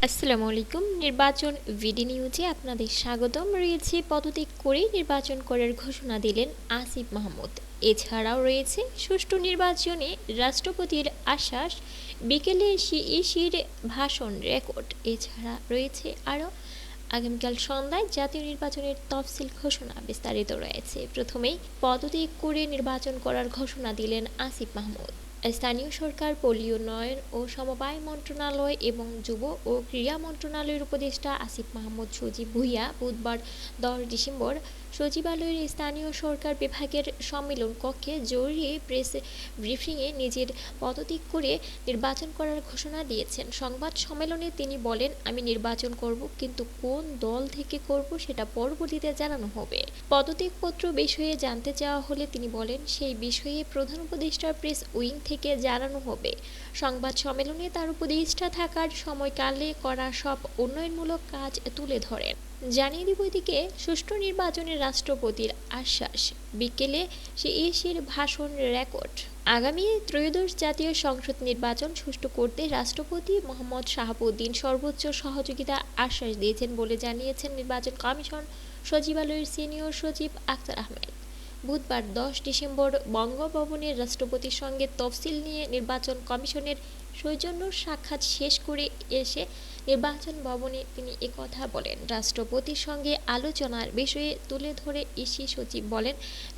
আসসালামু আলাইকুম। নির্বাচন ভিডি নিউজে আপনাদের স্বাগতম। রয়েছে পদত্যাগ করে নির্বাচন করার ঘোষণা দিলেন আসিফ মাহমুদ। এছাড়াও রয়েছে সুষ্ঠু নির্বাচনে রাষ্ট্রপতির আশ্বাস, বিকেলে সিইসির ভাষণ রেকর্ড। এছাড়া রয়েছে আরও আগামীকাল সন্ধ্যায় জাতীয় নির্বাচনের তফসিল ঘোষণা। বিস্তারিত রয়েছে। প্রথমেই পদত্যাগ করে নির্বাচন করার ঘোষণা দিলেন আসিফ মাহমুদ। স্থানীয় সরকার, পল্লী উন্নয়ন ও সমবায় মন্ত্রণালয় এবং যুব ও ক্রীড়া মন্ত্রণালয়ের উপদেষ্টা আসিফ মাহমুদ সজীব ভুঁইয়া বুধবার 10 ডিসেম্বর সচিবালয়ের স্থানীয় সরকার বিভাগের সম্মেলন কক্ষে জরুরি প্রেস ব্রিফিংয়ে নিজের পদত্যাগ করে নির্বাচন করার ঘোষণা দিয়েছেন। সংবাদ সম্মেলনে তিনি বলেন, আমি নির্বাচন করব, কিন্তু কোন দল থেকে করব সেটা পরবর্তীতে জানানো হবে। পদত্যাগপত্র বিষয়ে জানতে চাওয়া হলে তিনি বলেন, সেই বিষয়ে প্রধান উপদেষ্টার প্রেস উইং থেকে জানানো হবে। সংবাদ সম্মেলনে তার উপদেষ্টা থাকার সময়কালে করা সব উন্নয়নমূলক কাজ তুলে ধরেন। জানিয়ে দিব এদিকে সুষ্ঠু নির্বাচনে রাষ্ট্রপতির আশ্বাস, বিকেলে সিইসির ভাষণ রেকর্ড। আগামী ত্রয়োদশ জাতীয় সংসদ নির্বাচন সুষ্ঠু করতে রাষ্ট্রপতি মোহাম্মদ শাহাবুদ্দিন সর্বোচ্চ সহযোগিতা আশ্বাস দিয়েছেন বলে জানিয়েছেন নির্বাচন কমিশন সচিবালয়ের সিনিয়র সচিব আখতার আহমেদ। বুধবার 10 ডিসেম্বর বঙ্গভবনে রাষ্ট্রপতির সঙ্গে তফসিল নিয়ে নির্বাচন কমিশনের সৌজন্য সাক্ষাৎ শেষ করে এসে নির্বাচন ভবনে তিনি একথা বলেন। রাষ্ট্রপতির সঙ্গে আলোচনার বিষয়ে তুলে ধরে ইসি সচিব বলেন,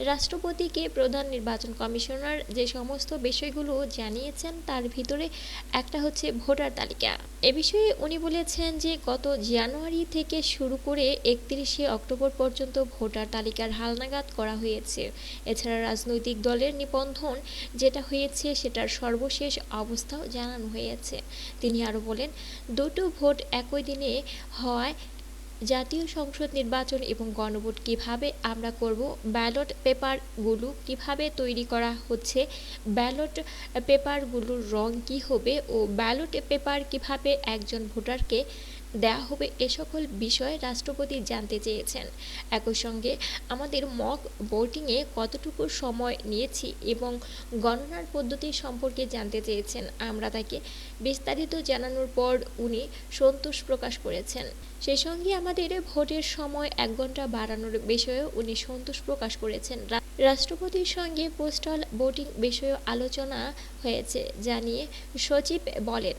রাষ্ট্রপতিকে প্রধান নির্বাচন কমিশনার যে সমস্ত বিষয়গুলো জানিয়েছেন তার ভিতরে একটা হচ্ছে ভোটার তালিকা। এ বিষয়ে উনি বলেছেন যে গত জানুয়ারি থেকে শুরু করে 31শে অক্টোবর পর্যন্ত ভোটার তালিকার হালনাগাদ করা হয়েছে। এছাড়া রাজনৈতিক দলের নিবন্ধন যেটা হয়েছে সেটার সর্বশেষ অবস্থাও জানানো হয়েছে। তিনি আরও বলেন, দুটো ভোট একই দিনে হওয়ায় জাতীয় সংসদ নির্বাচন এবং গণভোট কিভাবে আমরা করব, ব্যালট পেপারগুলো কিভাবে তৈরি করা হচ্ছে, ব্যালট পেপারগুলোর রং কী হবে ও ব্যালট পেপার কিভাবে একজন ভোটারকে দেওয়া হবে, এ সকল বিষয়ে রাষ্ট্রপতি জানতে চেয়েছেন। একই সঙ্গে আমাদের মক ভোটিংয়ে কতটুকু সময় নিয়েছি এবং গণনার পদ্ধতি সম্পর্কে জানতে চেয়েছেন। আমরা তাকে বিস্তারিত জানানোর পর উনি সন্তোষ প্রকাশ করেছেন। সেই সঙ্গে আমাদের ভোটের সময় 1 ঘন্টা বাড়ানোর বিষয়েও উনি সন্তোষ প্রকাশ করেছেন। রাষ্ট্রপতির সঙ্গে পোস্টাল ভোটিং বিষয়েও আলোচনা হয়েছে জানিয়ে সচিব বলেন,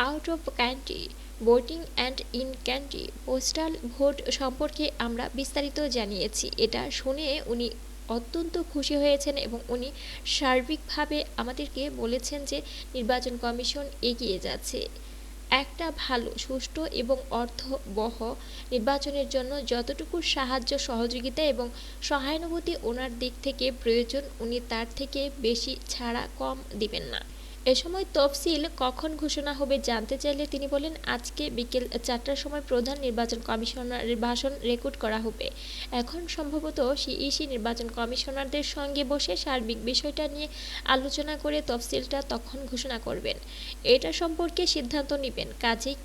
out of country voting and in country postal vote সম্পর্কে আমরা বিস্তারিত জানিয়েছি। এটা শুনে উনি অত্যন্ত খুশি হয়েছেন এবং উনি সার্বিকভাবে আমাদেরকে বলেছেন যে নির্বাচন কমিশন এগিয়ে যাচ্ছে। একটা ভালো, সুষ্ঠু এবং অর্থবহ নির্বাচনের জন্য যতটুকু সাহায্য, সহযোগিতা এবং সহানুভূতি ওনার দিক থেকে প্রয়োজন উনি তার থেকে বেশি ছাড়া কম দিবেন না। এ সময় তফসিল কখন ঘোষণা হবে জানতে চাইলে তিনি বলেন, আজকে বিকেল 4টার সময় প্রধান নির্বাচন কমিশনারের ভাষণ রেকর্ড করা হবে। এখন সম্ভবত সিইসি নির্বাচন কমিশনারদের সঙ্গে বসে সার্বিক বিষয়টা নিয়ে আলোচনা করে তফসিলটা তখন ঘোষণা করবেন। এটা সম্পর্কে সিদ্ধান্ত নেবেন। কাজেই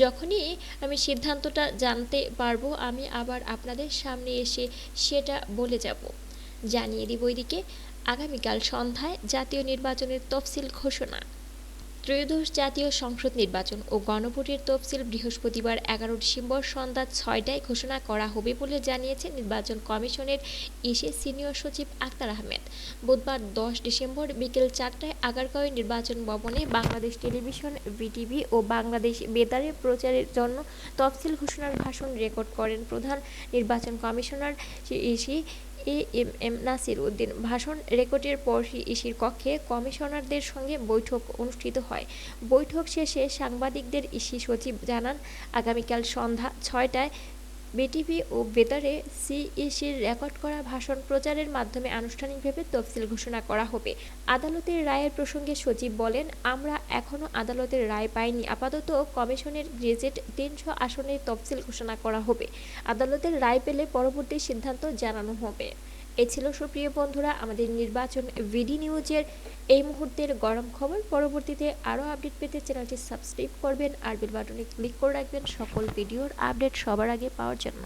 যখনই আমি সিদ্ধান্তটা জানতে পারবো আমি আবার আপনাদের সামনে এসে সেটা বলে যাব। জানিয়ে দিব এদিকে আগামীকাল সন্ধ্যায় জাতীয় নির্বাচনের তফসিল ঘোষণা। ত্রয়োদশ জাতীয় সংসদ নির্বাচন ও গণভোটের তফসিল বৃহস্পতিবার 11 ডিসেম্বর সন্ধ্যা 6টায় ঘোষণা করা হবে বলে জানিয়েছেন নির্বাচন কমিশনের ইসি সিনিয়র সচিব আখতার আহমেদ। বুধবার 10 ডিসেম্বর বিকেল 4টায় আগারগাঁও নির্বাচন ভবনে বাংলাদেশ টেলিভিশন, বিটিভি ও বাংলাদেশ বেতারে প্রচারের জন্য তফসিল ঘোষণার ভাষণ রেকর্ড করেন প্রধান নির্বাচন commissioner EC am Nasir Uddin. ভাষণ রেকর্ডের পর ইসির কক্ষে কমিশনারদের সঙ্গে বৈঠক অনুষ্ঠিত হয়। বৈঠক শেষে সাংবাদিকদের ইসি সচিব জানান, আগামীকাল সন্ধ্যা 6টায় বিটিভি ও বেতারে সিইসির রেকর্ড করা ভাষণ প্রচারের মাধ্যমে আনুষ্ঠানিকভাবে তফসিল ঘোষণা করা হবে। আদালতের রায়ের প্রসঙ্গে সচিব বলেন, আমরা এখনও আদালতের রায় পাইনি। আপাতত কমিশনের গেজেট 300 আসনের তফসিল ঘোষণা করা হবে। আদালতের রায় পেলে পরবর্তী সিদ্ধান্ত জানানো হবে। এ ছিল সুপ্রিয় বন্ধুরা আমাদের নির্বাচন ভিডি নিউজের এই মুহূর্তের গরম খবর। পরবর্তীতে আরও আপডেট পেতে চ্যানেলটি সাবস্ক্রাইব করবেন আর বেল বাটনে ক্লিক করে রাখবেন সকল ভিডিওর আপডেট সবার আগে পাওয়ার জন্য।